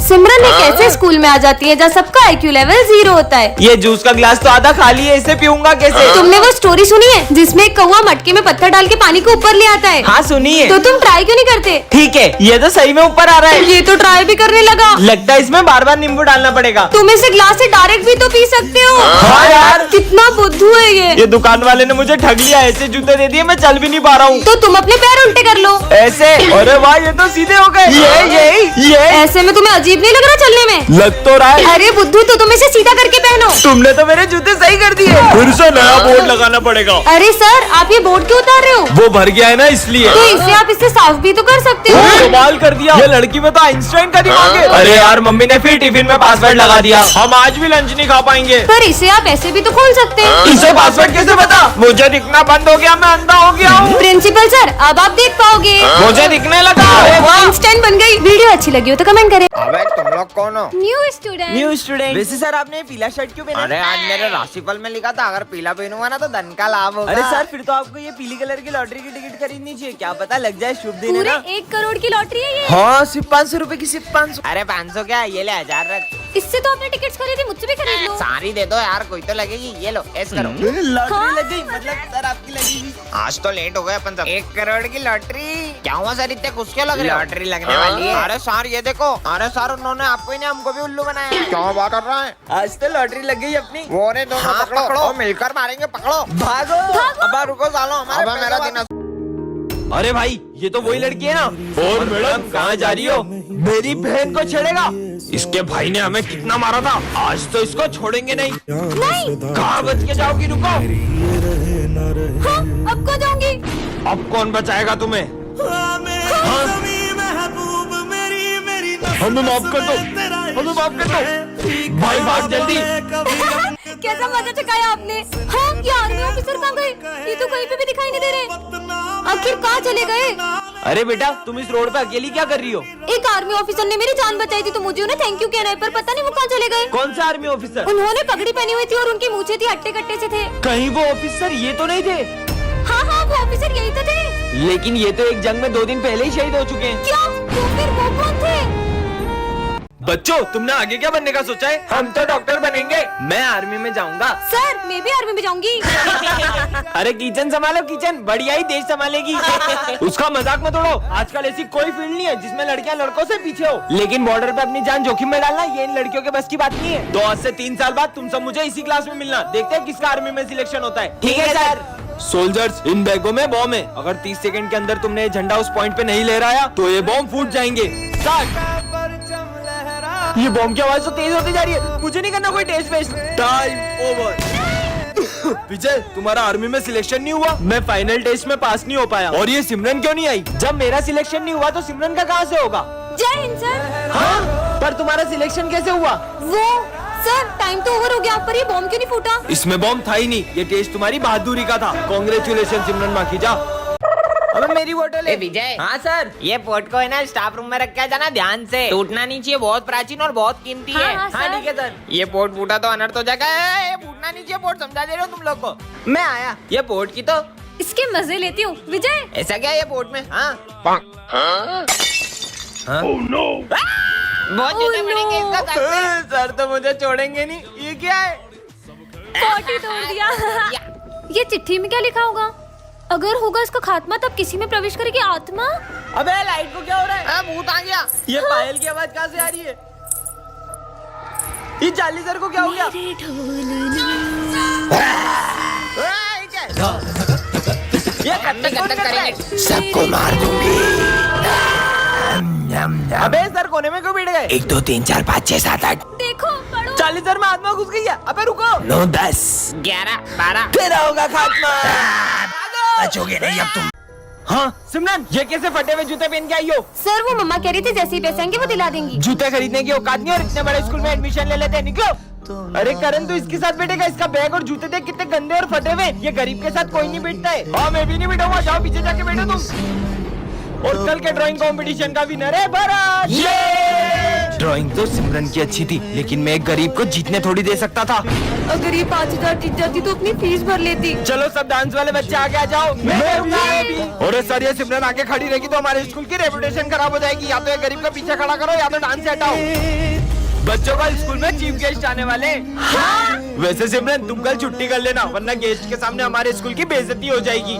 सिमरन एक ऐसे स्कूल में आ जाती है जहाँ सबका IQ लेवल 0 होता है। ये जूस का गिलास तो आधा खाली है, इसे पीऊंगा कैसे? तुमने वो स्टोरी सुनी है जिसमें एक कौवा मटके में पत्थर डाल के पानी को ऊपर ले आता है? हाँ सुनिए। तो तुम ट्राई क्यों नहीं करते? ठीक है, ये तो सही में ऊपर आ रहा है। ये तो ट्राई भी करने लगा। लगता है इसमें बार बार नींबू डालना पड़ेगा। तुम इसे ग्लास से डायरेक्ट भी तो पी सकते हो। हाँ यार, कितना बुद्धू है ये दुकान वाले ने मुझे ठग लिया। ऐसे जूते दे दिए, मैं चल भी नहीं पा रहा हूँ। तो तुम अपने पैर उल्टे कर लो ऐसे। अरे वाह, ये तो सीधे हो गए। ये ऐसे में तुम्हें अजीब नहीं लग रहा चलने में? लग तो रहा है। अरे बुद्धू, तो तुम इसे सीधा करके पहनो। तुमने तो मेरे जूते सही कर दिए। फिर से नया बोर्ड लगाना पड़ेगा। अरे सर, आप ये बोर्ड क्यों उतार रहे हो? वो भर गया है ना, इसलिए। तो इसे आप इससे साफ भी तो कर सकते हो। कमाल कर दिया। ये लड़की में तो आइंस्टाइन का दिमाग है। अरे यार, मम्मी ने फिर टिफिन में पासवर्ड लगा दिया। हम आज भी लंच नहीं खा पाएंगे। पर इसे आप ऐसे भी तो खोल सकते हैं। इसे पासवर्ड कैसे पता? मुझे दिखना बंद हो गया, मैं अंधा हो गया हूँ। प्रिंसिपल सर, अब आप देख पाओगे। मुझे दिखने लगा। आइंस्टाइन बन गई। वीडियो अच्छी लगी हो तो कमेंट करें। अबे तुम लोग कौन हो? New student. वैसे सर, आपने पीला शर्ट क्यों पहना? अरे आज मेरे राशिफल में लिखा था अगर पीला पहनूंगा ना तो धन का लाभ होगा। अरे सर, फिर तो आपको ये पीली कलर की लॉटरी की टिकट खरीदनी चाहिए। क्या पता लग जाए शुभ दिन है पूरे ना। 1 करोड़ की लॉटरी है ये। हाँ, सिर्फ 500 रुपए की, सिर्फ 500। अरे 500 क्या, ये ले 1000 रख। इससे तो आपने टिकट्स खरीदी, मुझसे भी खरीद लो। सारी दे दो यार, कोई तो लगेगी। ये लो, ऐसे करो। लॉटरी लग गई, मतलब सर आपकी लगेगी। आज तो लेट हो गए अपन सब। 1 करोड़ की लॉटरी। क्या हुआ सर, इतने खुश क्यों लग रहे हो? लॉटरी लगने वाली है। अरे सर ये देखो। अरे सर, उन्होंने आपको ही नहीं हमको भी उल्लू बनाया। क्या बात कर रहा है? आज तो लॉटरी लग गई अपनी। वो ने दोनों पकड़ो, मिलकर मारेंगे। पकड़ो, भागो। अब रुको सालो, हमारा मेरा दिन। अरे भाई, ये तो वही लड़की है ना। और मैडम, कहाँ जा रही हो? मेरी बहन को छेड़ेगा? इसके भाई ने हमें कितना मारा था, आज तो इसको छोड़ेंगे नहीं। कहाँ बच के जाओगी? रुको। हाँ, अब को जाऊंगी। अब कौन बचाएगा तुम्हें? हमें माफ कर दो, हमें माफ कर दो। भाई भाग जल्दी। कैसा मजा चकाया आपने। हाँ, ये आर्मी ऑफिसर कहाँ गए? ये तो कहीं पे भी दिखाई नहीं दे रहे। आखिर कहाँ चले गए? अरे बेटा, तुम इस रोड पे अकेली क्या कर रही हो? एक आर्मी ऑफिसर ने मेरी जान बचाई थी तो मुझे उन्हें थैंक यू कहना है, पर पता नहीं वो कहाँ चले गए। कौन सा आर्मी ऑफिसर? उन्होंने पगड़ी पहनी हुई थी और उनकी मूछें थी हट्टे कट्टे से थे। कहीं वो ऑफिसर ये तो नहीं थे? हाँ हाँ, वो ऑफिसर यही तो थे। लेकिन ये तो एक जंग में 2 दिन पहले ही शहीद हो चुके हैं। क्या? तो फिर वो कौन थे? बच्चों, तुमने आगे क्या बनने का सोचा है? हम तो डॉक्टर बनेंगे। मैं आर्मी में जाऊंगा। सर, मैं भी आर्मी में जाऊंगी। अरे किचन संभालो, किचन बढ़िया ही देश संभालेगी। उसका मजाक मत उड़ाओ। आजकल ऐसी कोई फील्ड नहीं है जिसमें लड़कियां लड़कों से पीछे हो। लेकिन बॉर्डर पे अपनी जान जोखिम में डालना ये इन लड़कियों के बस की बात नहीं है। तो आज से 3 साल बाद तुम सब मुझे इसी क्लास में मिलना। देखते हैं किसका आर्मी में सिलेक्शन होता है। ठीक है सर। सोल्जर्स, इन बैगों में बॉम्ब है। अगर 30 सेकंड के अंदर तुमने ये झंडा उस पॉइंट पे नहीं लहराया तो ये बॉम्ब फूट जाएंगे। ये बॉम्ब की आवाज तो तेज होती जा रही है। मुझे नहीं करना कोई टेस्ट वेस्ट। Time over. विजय, तुम्हारा आर्मी में सिलेक्शन नहीं हुआ। मैं फाइनल टेस्ट में पास नहीं हो पाया। और ये सिमरन क्यों नहीं आई? जब मेरा सिलेक्शन नहीं हुआ तो सिमरन का कहाँ से होगा? जय हिंद सर। हाँ, पर तुम्हारा सिलेक्शन कैसे हुआ? वो सर, टाइम तो ओवर हो गया, पर ये बॉम्ब क्यों नहीं फूटा? इसमें बॉम्ब था ही नहीं। ये टेस्ट तुम्हारी बहादुरी का था। कांग्रेचुलेशन सिमरन माखीजा। अबे मेरी बोतल है। विजय। हाँ सर। ये पोर्ट को है ना स्टाफ रूम में रख के जाना, ध्यान से। टूटना नहीं चाहिए, बहुत प्राचीन और बहुत कीमती है। हाँ, हाँ ठीक है सर। ये पोर्ट फूटा तो अनर्थ हो जाएगा। ये फूटना नहीं चाहिए पोर्ट, समझा दे रहे हो तुम लोग को। मैं आया। ये पोर्ट की तो इसके मजे लेती हूँ। विजय, ऐसा क्या है ये पोर्ट में? हाँ बहुत जूते पड़ेंगे इसका सर पे। सर तो मुझे छोड़ेंगे नहीं। ये क्या है? पोटी तोड़ दिया। ये चिट्ठी में क्या लिखा होगा? अगर होगा इसका खात्मा तब किसी में प्रवेश करेगी आत्मा। अबे लाइट को क्या हो रहा है? भूत आ गया। ये पायल की आवाज कहाँ से आ रही है? ये चार्ली सर को क्या हो गया? ये गंदा करेंगे। सबको मार दूंगी। अबे सर कोने में क्यों बैठ गए? 1 2 3 4 5 6 7 8। देखो, पढ़ो। चार्ली सर में आत्मा घुस गई है। अबे रुको। 9 10 11 12। तेरा होगा खात्मा। बचोगे नहीं अब तुम। हाँ सिमरन, ये कैसे फटे हुए जूते पहन के आई हो? सर, वो मम्मा कह रही थी जैसे ही पैसे आएंगे वो दिला देंगी। जूते खरीदने की औकात नहीं और इतने बड़े स्कूल में एडमिशन ले लेते हैं। निकलो। अरे करण, तू इसके साथ बैठेगा? इसका बैग और जूते देख कितने गंदे और फटे हुए। ये गरीब के साथ कोई नहीं बैठता है। हाँ, मैं भी नहीं बैठूंगा। जाओ पीछे जाके बैठो तुम। और कल के ड्राइंग कंपटीशन का विनर है भरत। ड्राइंग तो सिमरन की अच्छी थी, लेकिन मैं एक गरीब को जीतने थोड़ी दे सकता था। अगर ये 5000 जीत जाती तो अपनी फीस भर लेती। चलो सब डांस वाले बच्चे आगे आ जाओ। और सर ये सिमरन आगे खड़ी रहेगी तो हमारे स्कूल की रेपुटेशन खराब हो जाएगी। या तो एक गरीब का पीछे खड़ा करो या तो डांस से हटाओ। बच्चों का स्कूल में चीफ गेस्ट आने वाले। हाँ? वैसे सिमरन तुम कल छुट्टी कर लेना, वरना गेस्ट के सामने हमारे स्कूल की बेइज्जती हो जाएगी।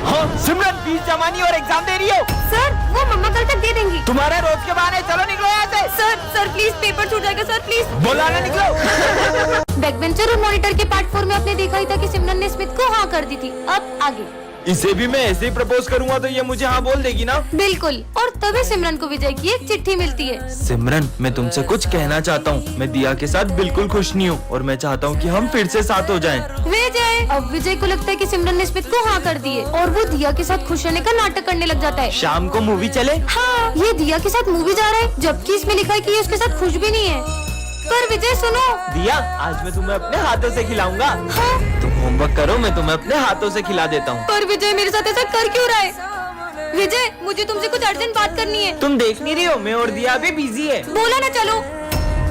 हाँ सिमरन फीस जमा नहीं और एग्जाम दे रही हो। सर वो मम्मा कल तक दे देंगी। तुम्हारे रोज के बहाने, चलो निकलो यहाँ से। सर प्लीज पेपर छूट जाएगा सर प्लीज। बोला ना निकलो। बैकबेंचर और मॉनिटर के पार्ट 4 में आपने देखा ही था कि सिमरन ने स्मिथ को हाँ कर दी थी। अब आगे इसे भी मैं ऐसे ही प्रपोज करूंगा तो ये मुझे हाँ बोल देगी ना। बिल्कुल, और तभी सिमरन को विजय की एक चिट्ठी मिलती है। सिमरन मैं तुमसे कुछ कहना चाहता हूँ। मैं दिया के साथ बिल्कुल खुश नहीं हूँ और मैं चाहता हूँ कि हम फिर से साथ हो जाएं। विजय, अब विजय को लगता है कि सिमरन ने स्मिथ को हाँ कर दी है और वो दिया के साथ खुश रहने का नाटक करने लग जाता है। शाम को मूवी चले। हाँ, ये दिया के साथ मूवी जा रहा है जबकि इसमें लिखा है कि ये उसके साथ खुश भी नहीं है। पर विजय सुनो। दिया आज मैं तुम्हें अपने हाथों से खिलाऊंगा। हाँ? तुम होमवर्क करो, मैं तुम्हें अपने हाथों से खिला देता हूँ। पर विजय मेरे साथ ऐसा कर क्यों रहा है? विजय मुझे तुमसे कुछ अर्जेंट बात करनी है। तुम देख नहीं रही हो मैं और दिया अभी बिजी है। बोला ना चलो।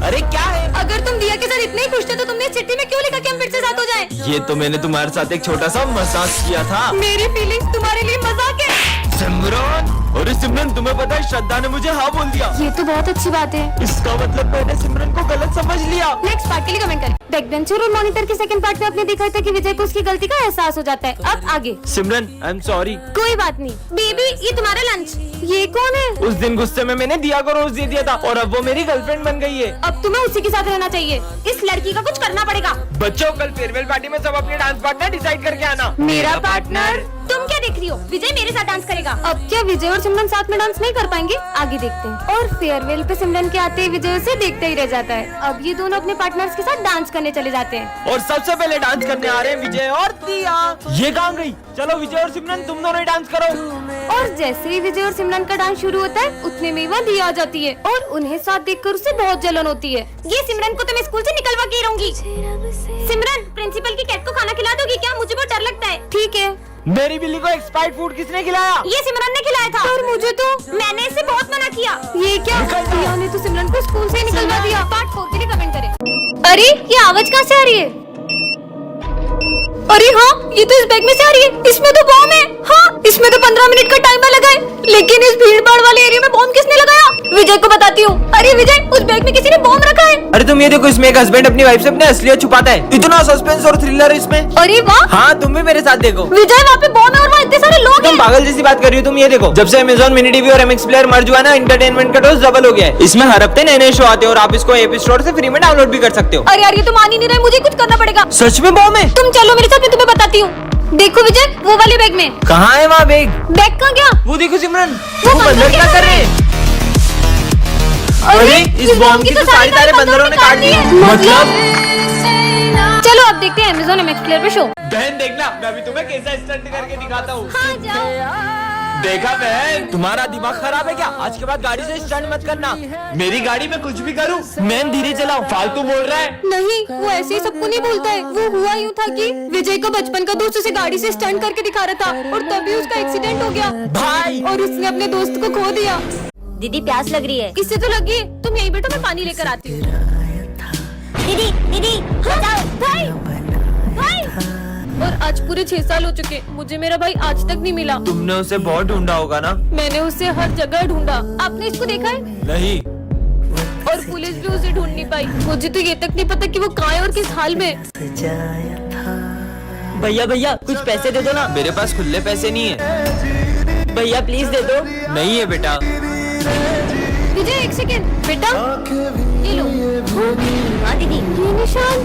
अरे क्या है? अगर तुम दिया के साथ इतने ही खुश थे तो तुमने इस चिट्ठी में क्यों लिखा कि हम फिर से साथ हो जाएं? ये तो मैंने तुम्हारे साथ एक छोटा सा मजाक किया था। मेरी फीलिंग्स तुम्हारे लिए मजाक है। सिमरन, अरे सिमरन तुम्हें पता है श्रद्धा ने मुझे हाँ बोल दिया। ये तो बहुत अच्छी बात है। इसका मतलब मैंने सिमरन को गलत समझ लिया। नेक्स्ट पार्ट के लिए कमेंट करें। बैकबेंचर और मॉनिटर के सेकंड पार्ट में आपने देखा था कि विजय को उसकी गलती का एहसास हो जाता है। अब आगे। सिमरन आई एम सॉरी। कोई बात नहीं। बेबी ये तुम्हारा लंच। ये कौन है? उस दिन गुस्से में मैंने दिया को रोज दे दिया था और अब वो मेरी गर्लफ्रेंड बन गई है। अब तुम्हें उसी के साथ रहना चाहिए। इस लड़की का कुछ करना पड़ेगा। बच्चों कल फेयरवेल पार्टी में सब अपने डांस पार्टनर डिसाइड करके आना। मेरा पार्टनर? तुम क्या देख रही हो? विजय मेरे साथ डांस करेगा। अब क्या विजय और सिमरन साथ में डांस नहीं कर पाएंगे? आगे देखते हैं। और फेयरवेल पे सिमरन के आते ही विजय उसे देखते ही रह जाता है। अब ये दोनों अपने पार्टनर्स के साथ डांस करने चले जाते हैं। और सबसे पहले डांस करने आ रहे हैं विजय और दिया। ये कहाँ गई? चलो विजय और सिमरन तुम दोनों ही डांस करो। और जैसे ही विजय और सिमरन का डांस शुरू होता है उतने में वहाँ दिया आ जाती है और उन्हें साथ देखकर उसे बहुत जलन होती है। ये सिमरन को तो मैं स्कूल से निकलवा के ही रहूंगी। सिमरन प्रिंसिपल की कैट को खाना खिला दोगी क्या? मुझे बहुत डर लगता है। ठीक है। मेरी बिल्ली को एक्सपायर्ड फूड किसने खिलाया? ये सिमरन ने खिलाया था। और मुझे तो मैंने इसे बहुत मना किया। ये क्या? दिया ने तो सिमरन को स्कूल से निकलवा दिया। पार्ट 4 के लिए कमेंट करें। अरे ये आवाज कहाँ से आ रही है? अरे हाँ, ये तो इस बैग में से आ रही है। इसमें तो बॉम्ब है। हाँ, इसमें तो 15 मिनट का टाइमर लगा है। लेकिन इस भीड़ भाड़ वाले एरिया में बॉम्ब किसने लगाया? विजय को बताती हूँ। अरे विजय, उस बैग में किसी ने बॉम्ब रखा है। अरे तुम ये देखो, इसमें एक हस्बैंड अपनी वाइफ से अपने असलियत छुपाता है। इतना सस्पेंस और थ्रिलर है इसमें। अरे वाह। हाँ तुम भी मेरे साथ देखो। विजय वहाँ पे बॉम्ब है और वहाँ इतने सारे लोग हैं। तुम पागल जैसी बात कर रही हो। तुम ये देखो, जब से अमेज़न मिनी टीवी और MX प्लेयर मर्ज हुआ ना, एंटरटेनमेंट का डोज डबल हो गया है। इसमें हर हफ्ते नए नए शो आते हैं और आप इसको एपी स्टोर से फ्री में डाउनलोड भी कर सकते हो। अरे यार ये तो मान ही नहीं रहे, मुझे कुछ करना पड़ेगा। सच में बॉम्ब है? तुम चलो मेरे साथ, मैं तुम्हें बताती हूँ। देखो विजय, वो वाले बैग में। कहाँ है वहाँ बैग? बैग कहाँ गया? वो देखो सिमरन, वो वो बंदर क्या कर रहे हैं? अरे इस बॉम्ब की तो सारी तारे बंदरों ने काट ली है। मतलब? चलो अब देखते हैं अमेज़न MX प्लेयर पे शो। बहन देखना, मैं अभी तुम्हें कैसा स्टंट करके दिखाता हूँ। हाँ जाओ। देखा बहन, तुम्हारा दिमाग खराब है क्या? आज के बाद गाड़ी से स्टंट मत करना। मेरी गाड़ी में कुछ भी करूँ मैं धीरे चलाओ। फालतू बोल रहा है। नहीं, वो ऐसे ही सबको नहीं बोलता है। वो हुआ यूँ था कि विजय का बचपन का दोस्त उसे गाड़ी से स्टंट करके दिखा रहा था और तभी उसका एक्सीडेंट हो गया भाई, और उसने अपने दोस्त को खो दिया। दीदी प्यास लग रही है। इससे तो लगी। तुम यहीं बैठो, मैं पानी लेकर आती हूँ। दीदी दीदी हाँ, भाई भाई। और आज पूरे 6 साल हो चुके, मुझे मेरा भाई आज तक नहीं मिला। तुमने उसे बहुत ढूंढा होगा ना? मैंने उसे हर जगह ढूंढा। आपने इसको देखा है? नहीं। और पुलिस भी उसे ढूंढ नहीं पाई। मुझे तो ये तक नहीं पता कि वो कहाँ है और किस हाल में। भैया भैया कुछ पैसे दे दो ना। मेरे पास खुले पैसे नहीं है। भैया प्लीज दे दो। नहीं है बेटा। विजय एक सेकेंड बेटा, ये लो। हाँ दीदी। ये निशान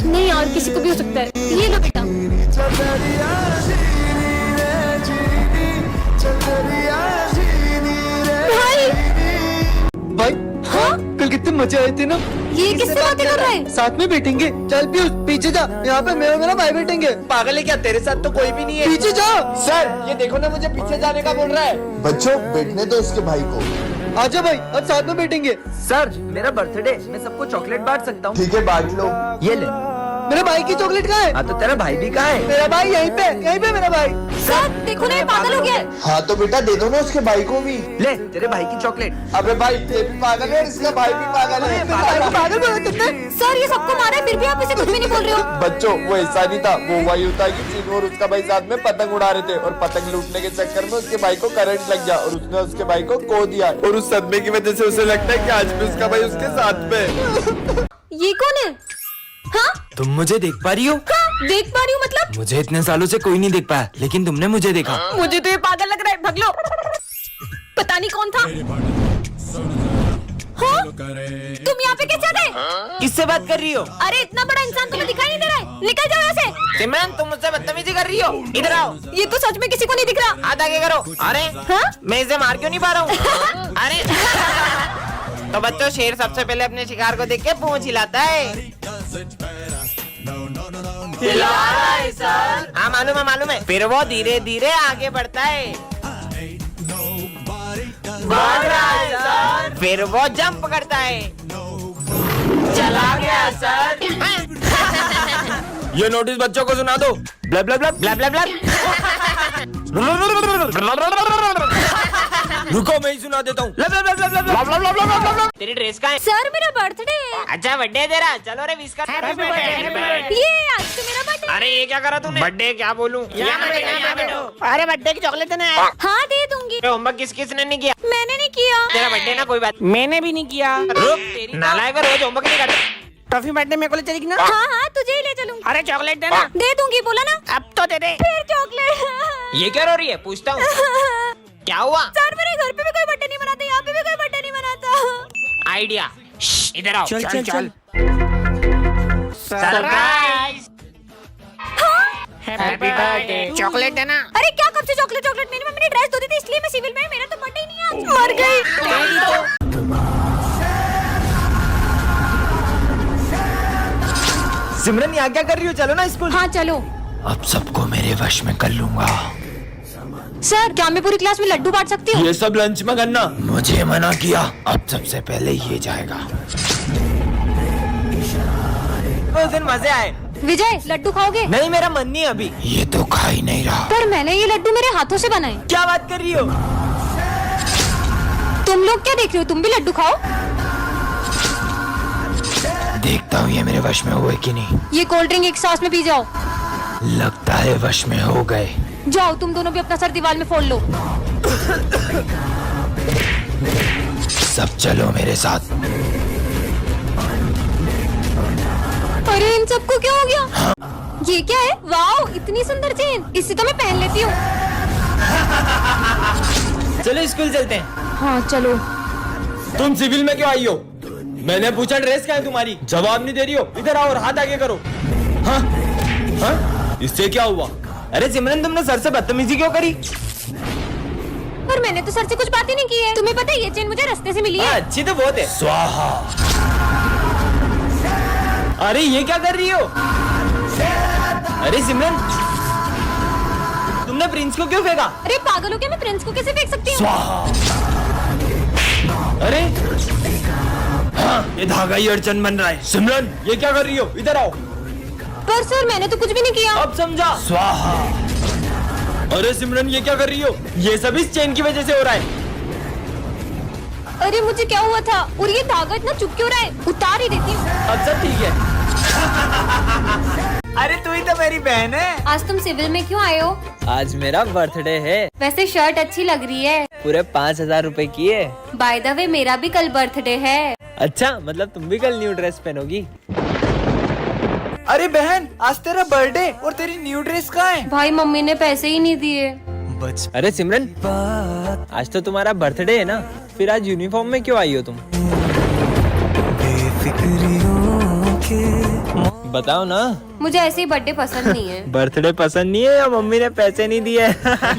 नहीं यार, किसी को भी हो सकता है। ये लो बेटा। भाई भाई हाँ, कल कितने मजे आए थे ना। ये किससे बातें कर रहा है? साथ में बैठेंगे। चल पीयूष पीछे जा, यहाँ पे मेरा भाई बैठेंगे। पागल है क्या? तेरे साथ तो कोई भी नहीं है। पीछे जा। सर ये देखो ना, मुझे पीछे जाने का बोल रहा है। बच्चों बैठने दो उसके भाई को। आजा भाई, आज साथ में बैठेंगे। सर मेरा बर्थडे, मैं सबको चॉकलेट बांट सकता हूँ। ठीक है बांट लो। ये ले। मेरे भाई की चॉकलेट कहाँ है? हाँ तो तेरा भाई भी कहाँ है? मेरा भाई यहीं पे मेरा भाई। सर देखो ना, ये पागल हो गया है। हाँ तो बेटा दे दो ना उसके भाई को भी। ले तेरे भाई की चॉकलेट। अबे भाई ये भी पागल है और इसका भाई भी पागल है। मेरे भाई को पागल बोला तुमने? सर ये सबको मारा है, फिर भी आप इसे कुछ भी नहीं बोल रहे हो। बच्चों वो ऐसा नहीं था, वो वही होता कि चीनू और उसका भाई साथ में पतंग उड़ा रहे थे और पतंग लूटने के चक्कर में उसके भाई को करंट लग गया और उसने उसके भाई को खो दिया और उस सदमे की वजह से उसे लगता है कि आज भी उसका भाई उसके साथ में। ये कौन है? हाँ तुम मुझे देख पा रही हो? हाँ देख पा रही हूँ मतलब। मुझे इतने सालों से कोई नहीं देख पाया, लेकिन तुमने मुझे देखा। मुझे तो ये पागल लग रहा है, भाग लो। पता नहीं कौन था। हाँ? तुम यहाँ पे कैसे आ गए? किससे बात कर रही हो? अरे इतना बड़ा इंसान तुम्हें दिखाई नहीं दे रहा है, निकल जाओ यहाँ से। सिमरन तुम मुझसे बदतमीजी कर रही हो, इधर आओ। ये तो सच में किसी को नहीं दिख रहा। हाथ आगे करो। अरे हाँ? मैं इसे मार क्यों नहीं पा रहा हूँ? अरे तो बच्चों शेर सबसे पहले अपने शिकार को देख के पूंछ हिलाता है। हाँ मालूम है। फिर वो धीरे धीरे आगे बढ़ता है। फिर वो जंप करता है। चला गया सर। ये नोटिस बच्चों को सुना दो। Bulb bulb bulb bulb bulb रुको मैं ही सुना देता हूँ। तेरी ड्रेस का है? सर मेरा बर्थडे है। अच्छा बर्थडे है तेरा, चलो रे विश कर। ये आज तो मेरा बर्थडे। अरे ये क्या करा तूने? बर्थडे क्या बोलूं? अरे बर्थडे की चॉकलेट देना है। हाँ दे दूंगी। होमवर्क किसने नहीं किया? मैंने नहीं किया। तेरा बर्थडे ना, कोई बात। मैंने भी नहीं किया। रुक नालायक, रोज होमवर्क नहीं करता। टॉफी बर्थडे मेरे को ले चलेगी ना? हाँ हाँ तुझे ही ले चलूंगी। अरे चॉकलेट देना। दे दूंगी, बोला ना। अब तो दे दे। फिर चॉकलेट। ये क्या रो रही है? पूछता हूँ क्या हुआ? सर मेरे घर पे भी कोई बर्थडे नहीं मनाता, यहाँ पे भी कोई बर्थडे नहीं मनाता। आइडिया, इधर आओ। चल। सरप्राइज। Happy birthday. चॉकलेट देना। अरे क्या कब से चॉकलेट? मेरी मम्मी ने ड्रेस धो दी थी इसलिए मैं सिविल में, मेरा तो बर्थडे ही नहीं आज। मर गई। सिमरन यहाँ क्या कर रही हो? चलो ना स्कूल। हाँ चलो। अब सबको मेरे वश में कर लूंगा। सर क्या मैं पूरी क्लास में लड्डू बांट सकती हूँ? ये सब लंच में करना। मुझे मना किया, अब सबसे पहले ये जाएगा। उस दिन मजे आए। विजय लड्डू खाओगे? नहीं मेरा मन नहीं अभी। ये तो खा ही नहीं रहा। पर मैंने ये लड्डू मेरे हाथों से बनाए। क्या बात कर रही हो? तुम लोग क्या देख रहे हो? तुम भी लड्डू खाओ। देखता हूँ ये मेरे वश में हुए कि नहीं। ये कोल्ड ड्रिंक एक सांस में पी जाओ। लगता है वश में हो गए। जाओ तुम दोनों भी अपना सर दीवार में फोड़ लो। सब चलो मेरे साथ। अरे इन सबको क्या हो गया? ये क्या है? वाओ इतनी सुंदर चेन, इसे तो मैं पहन लेती हूँ। चलो स्कूल चलते हैं। हाँ चलो। तुम सिविल में क्यों आई हो? मैंने पूछा ड्रेस क्या है तुम्हारी, जवाब नहीं दे रही हो। इधर आओ और हाथ आगे करो। हाँ? हाँ? इससे क्या हुआ? अरे सिमरन तुमने सर से बदतमीजी क्यों करी? पर मैंने तो सर से कुछ बात ही नहीं की है। तुम्हें पता है ये चेन मुझे रास्ते से मिली है। अच्छी तो बहुत है। स्वाहा। अरे ये क्या कर रही हो? अरे सिमरन तुमने प्रिंस को क्यों फेंका? अरे पागल हो क्या? मैं प्रिंस को कैसे फेंक सकती हूँ? स्वाहा। अरे हाँ, ये धागा ही अड़चन बन रहा है। सिमरन ये क्या कर रही हो? इधर आओ। पर सर मैंने तो कुछ भी नहीं किया। अब समझा। स्वाहा। अरे सिमरन ये क्या कर रही हो? ये सब इस चेन की वजह से हो रहा है। अरे मुझे क्या हुआ था? और ये धागा इतना चुप क्यों रहा है? उतार ही देती हूँ। अब सब ठीक है। अरे तू ही तो मेरी बहन है। आज तुम सिविल में क्यों आए हो? आज मेरा बर्थडे है। वैसे शर्ट अच्छी लग रही है। पूरे 5,000 रुपए की है। बाय द वे मेरा भी कल बर्थडे है। अच्छा मतलब तुम भी कल न्यू ड्रेस पहनोगी? अरे बहन आज तेरा बर्थडे और तेरी न्यू ड्रेस कहाँ है? भाई मम्मी ने पैसे ही नहीं दिए। अरे सिमरन आज तो तुम्हारा बर्थडे है ना, फिर आज यूनिफॉर्म में क्यों आई हो तुम? बताओ ना। मुझे ऐसे ही बर्थडे पसंद नहीं है। बर्थडे पसंद नहीं है या मम्मी ने पैसे नहीं दिए?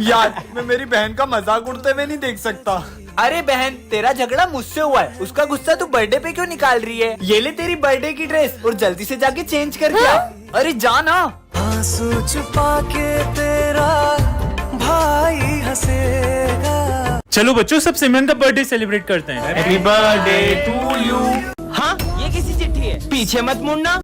यार मैं मेरी बहन का मजाक उड़ते हुए नहीं देख सकता। अरे बहन तेरा झगड़ा मुझसे हुआ है, उसका गुस्सा तू बर्थडे पे क्यों निकाल रही है? ये ले तेरी बर्थडे की ड्रेस और जल्दी से जाके चेंज कर दिया। अरे जा ना। आंसू छुपा के तेरा भाई हंसेगा। चलो बच्चों सब सिमरन का बर्थडे सेलिब्रेट करते हैं। Happy birthday to you. हाँ ये किसी चिट्ठी है, पीछे मत मुड़ना।